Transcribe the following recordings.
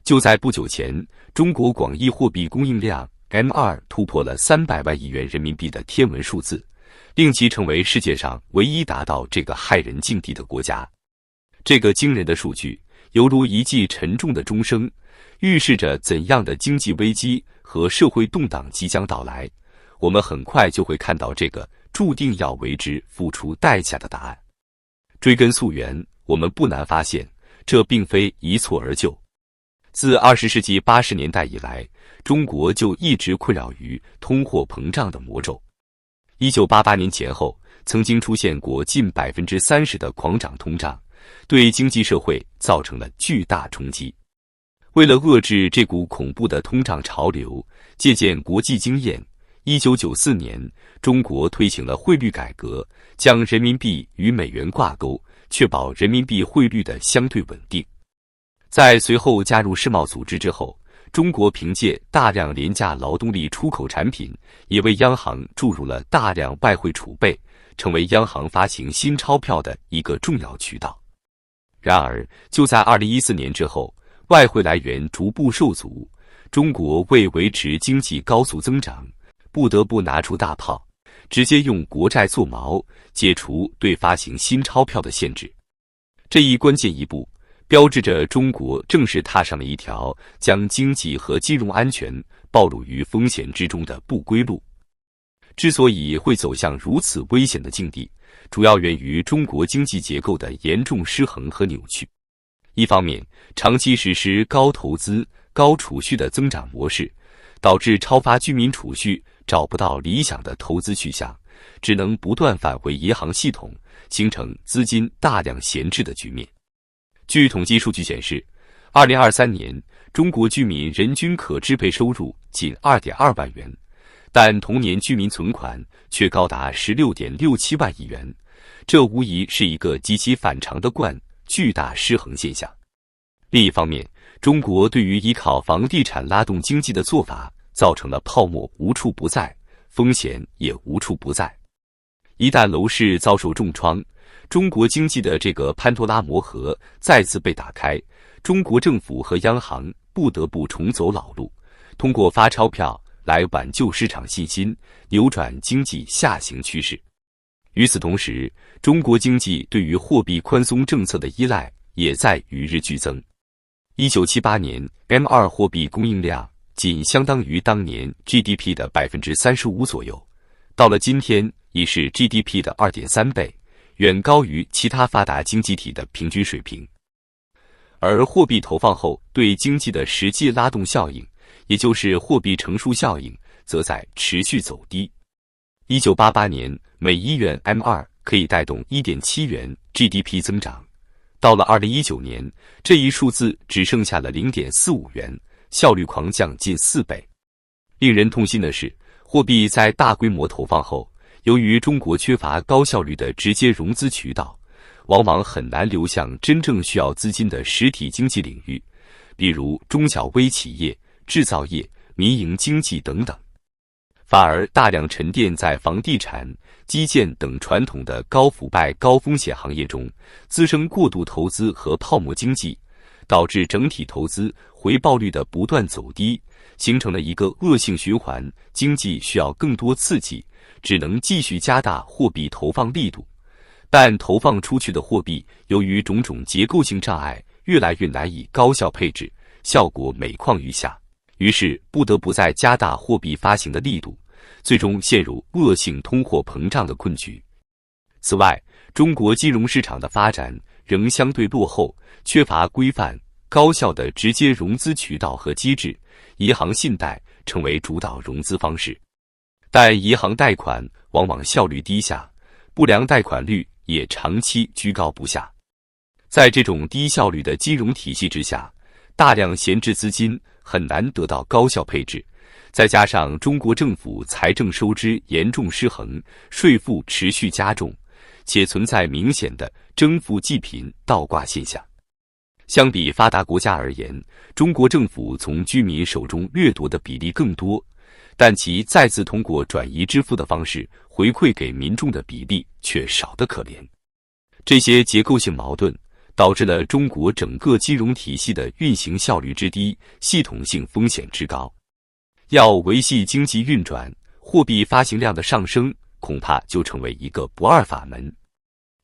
就在不久前，中国广义货币供应量 M2 突破了300万亿元人民币的天文数字，令其成为世界上唯一达到这个骇人境地的国家。这个惊人的数据犹如一记沉重的钟声，预示着怎样的经济危机和社会动荡即将到来。我们很快就会看到这个注定要为之付出代价的答案。追根溯源，我们不难发现，这并非一蹴而就。自20世纪80年代以来，中国就一直困扰于通货膨胀的魔咒。1988年前后，曾经出现过近30%的狂涨通胀，对经济社会造成了巨大冲击。为了遏制这股恐怖的通胀潮流，借鉴国际经验，1994年，中国推行了汇率改革，将人民币与美元挂钩，确保人民币汇率的相对稳定。在随后加入世贸组织之后，中国凭借大量廉价劳动力出口产品，也为央行注入了大量外汇储备，成为央行发行新钞票的一个重要渠道。然而，就在2014年之后，外汇来源逐步受阻，中国为维持经济高速增长，不得不拿出大炮，直接用国债做锚，解除对发行新钞票的限制。这一关键一步，标志着中国正式踏上了一条将经济和金融安全暴露于风险之中的不归路。之所以会走向如此危险的境地，主要源于中国经济结构的严重失衡和扭曲。一方面，长期实施高投资、高储蓄的增长模式，导致超发居民储蓄找不到理想的投资去向，只能不断返回银行系统，形成资金大量闲置的局面。据统计数据显示，2023年中国居民人均可支配收入仅 2.2 万元，但同年居民存款却高达 16.67 万亿元，这无疑是一个极其反常的巨大失衡现象。另一方面，中国对于依靠房地产拉动经济的做法，造成了泡沫无处不在，风险也无处不在。一旦楼市遭受重创，中国经济的这个潘多拉魔盒再次被打开，中国政府和央行不得不重走老路，通过发钞票来挽救市场信心，扭转经济下行趋势。与此同时，中国经济对于货币宽松政策的依赖也在与日俱增。1978年 M2 货币供应量仅相当于当年 GDP 的 35% 左右，到了今天已是 GDP 的 2.3 倍，远高于其他发达经济体的平均水平。而货币投放后对经济的实际拉动效应，也就是货币乘数效应，则在持续走低。1988年，每1元 M2 可以带动 1.7 元 GDP 增长，到了2019年，这一数字只剩下了 0.45 元，效率狂降近4倍。令人痛心的是，货币在大规模投放后，由于中国缺乏高效率的直接融资渠道，往往很难流向真正需要资金的实体经济领域，比如中小微企业、制造业、民营经济等等，反而大量沉淀在房地产、基建等传统的高腐败高风险行业中，滋生过度投资和泡沫经济，导致整体投资回报率的不断走低，形成了一个恶性循环，经济需要更多刺激，只能继续加大货币投放力度，但投放出去的货币由于种种结构性障碍，越来越难以高效配置，效果每况愈下，于是不得不再加大货币发行的力度，最终陷入恶性通货膨胀的困局。此外，中国金融市场的发展仍相对落后，缺乏规范、高效的直接融资渠道和机制，银行信贷成为主导融资方式。但银行贷款往往效率低下，不良贷款率也长期居高不下。在这种低效率的金融体系之下，大量闲置资金很难得到高效配置，再加上中国政府财政收支严重失衡，税负持续加重，且存在明显的征富济贫倒挂现象。相比发达国家而言，中国政府从居民手中掠夺的比例更多，但其再次通过转移支付的方式回馈给民众的比例却少得可怜。这些结构性矛盾导致了中国整个金融体系的运行效率之低，系统性风险之高。要维系经济运转，货币发行量的上升恐怕就成为一个不二法门。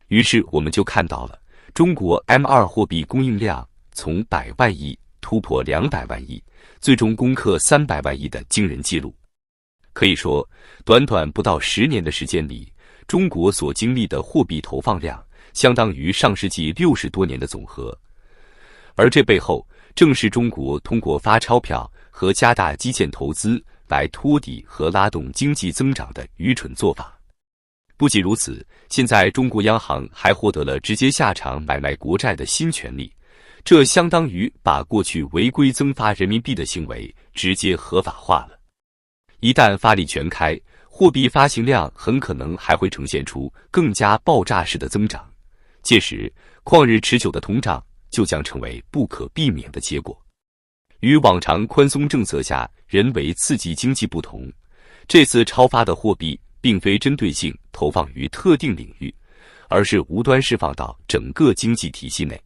于是我们就看到了中国 M2 货币供应量从100万亿突破200万亿，最终攻克300万亿的惊人纪录。可以说，短短不到10年的时间里，中国所经历的货币投放量相当于上世纪60多年的总和。而这背后正是中国通过发钞票和加大基建投资来托底和拉动经济增长的愚蠢做法。不仅如此，现在中国央行还获得了直接下场买卖国债的新权利，这相当于把过去违规增发人民币的行为直接合法化了。一旦发力全开，货币发行量很可能还会呈现出更加爆炸式的增长，届时旷日持久的通胀就将成为不可避免的结果。与往常宽松政策下人为刺激经济不同，这次超发的货币并非针对性投放于特定领域，而是无端释放到整个经济体系内。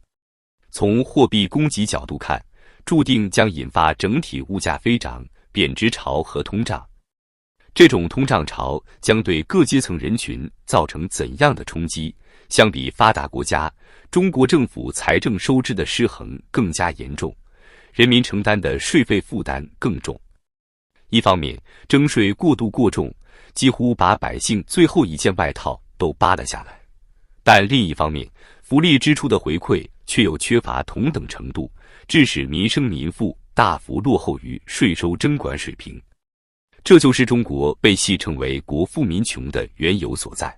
从货币供给角度看，注定将引发整体物价飞涨、贬值潮和通胀。这种通胀潮将对各阶层人群造成怎样的冲击？相比发达国家，中国政府财政收支的失衡更加严重，人民承担的税费负担更重。一方面，征税过度过重，几乎把百姓最后一件外套都扒了下来；但另一方面，福利支出的回馈却又缺乏同等程度，致使民生民富大幅落后于税收征管水平。这就是中国被戏称为国富民穷的缘由所在。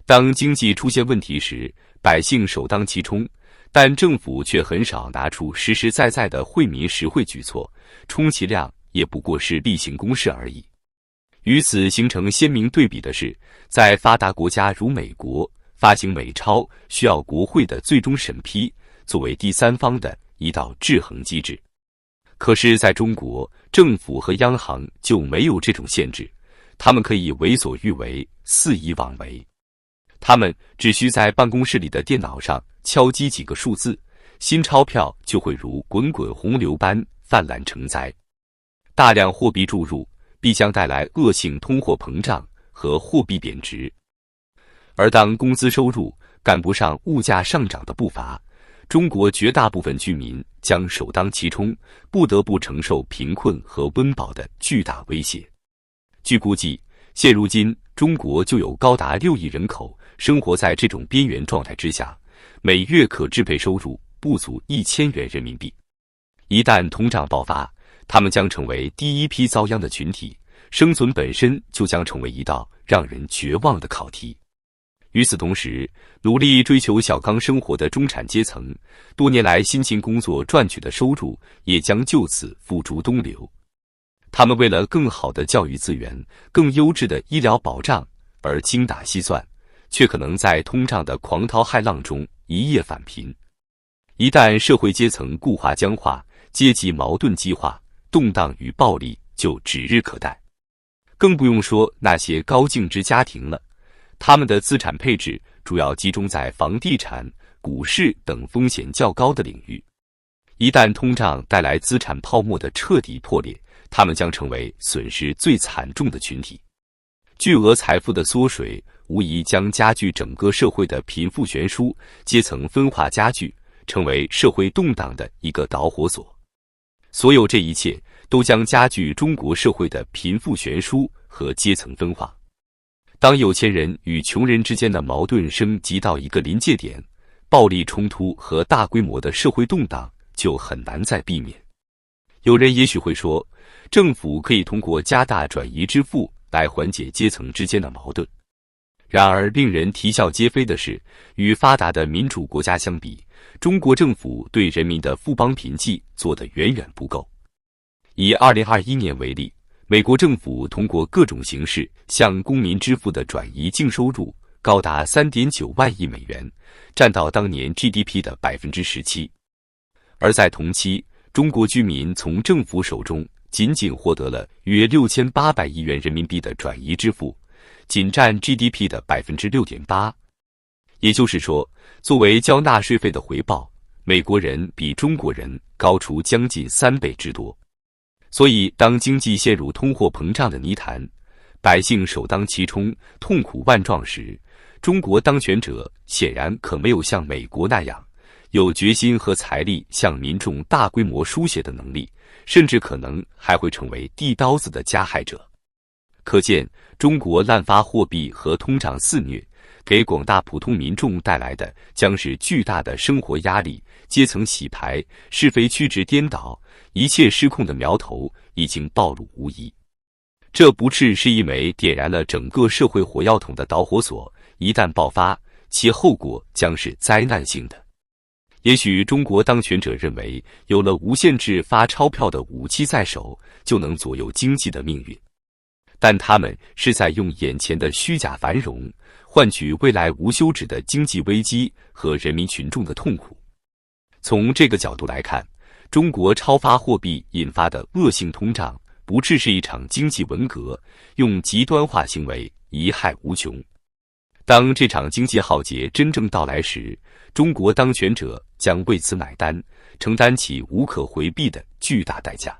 当经济出现问题时，百姓首当其冲，但政府却很少拿出实实在在的惠民实惠举措，充其量也不过是例行公事而已。与此形成鲜明对比的是，在发达国家如美国，发行美钞需要国会的最终审批，作为第三方的一道制衡机制。可是在中国，政府和央行就没有这种限制，他们可以为所欲为，肆意妄为。他们只需在办公室里的电脑上敲击几个数字，新钞票就会如滚滚洪流般泛滥成灾。大量货币注入必将带来恶性通货膨胀和货币贬值。而当工资收入赶不上物价上涨的步伐，中国绝大部分居民将首当其冲，不得不承受贫困和温饱的巨大威胁。据估计，现如今中国就有高达6亿人口生活在这种边缘状态之下，每月可支配收入不足1000元人民币。一旦通胀爆发，他们将成为第一批遭殃的群体，生存本身就将成为一道让人绝望的考题。与此同时，努力追求小康生活的中产阶层，多年来辛勤工作赚取的收入也将就此付诸东流。他们为了更好的教育资源、更优质的医疗保障而精打细算，却可能在通胀的狂涛骇浪中一夜返贫。一旦社会阶层固化僵化，阶级矛盾激化，动荡与暴力就指日可待。更不用说那些高净值家庭了，他们的资产配置主要集中在房地产、股市等风险较高的领域。一旦通胀带来资产泡沫的彻底破裂，他们将成为损失最惨重的群体。巨额财富的缩水无疑将加剧整个社会的贫富悬殊，阶层分化加剧，成为社会动荡的一个导火索。所有这一切都将加剧中国社会的贫富悬殊和阶层分化。当有钱人与穷人之间的矛盾升级到一个临界点，暴力冲突和大规模的社会动荡就很难再避免。有人也许会说，政府可以通过加大转移支付来缓解阶层之间的矛盾。然而令人啼笑皆非的是，与发达的民主国家相比，中国政府对人民的富邦贫济做得远远不够。以2021年为例，美国政府通过各种形式向公民支付的转移净收入高达 3.9 万亿美元，占到当年 GDP 的 17%。而在同期，中国居民从政府手中仅仅获得了约6800亿元人民币的转移支付，仅占 GDP 的 6.8%。也就是说，作为交纳税费的回报，美国人比中国人高出将近3倍之多。所以，当经济陷入通货膨胀的泥潭，百姓首当其冲、痛苦万状时，中国当权者显然可没有像美国那样有决心和财力向民众大规模输血的能力，甚至可能还会成为递刀子的加害者。可见，中国滥发货币和通胀肆虐，给广大普通民众带来的将是巨大的生活压力、阶层洗牌、是非曲直颠倒、一切失控的苗头已经暴露无遗。这不啻是一枚点燃了整个社会火药桶的导火索，一旦爆发，其后果将是灾难性的。也许中国当权者认为，有了无限制发钞票的武器在手，就能左右经济的命运。但他们是在用眼前的虚假繁荣，换取未来无休止的经济危机和人民群众的痛苦。从这个角度来看，中国超发货币引发的恶性通胀，不啻是一场经济文革，用极端化行为贻害无穷。当这场经济浩劫真正到来时，中国当权者将为此买单，承担起无可回避的巨大代价。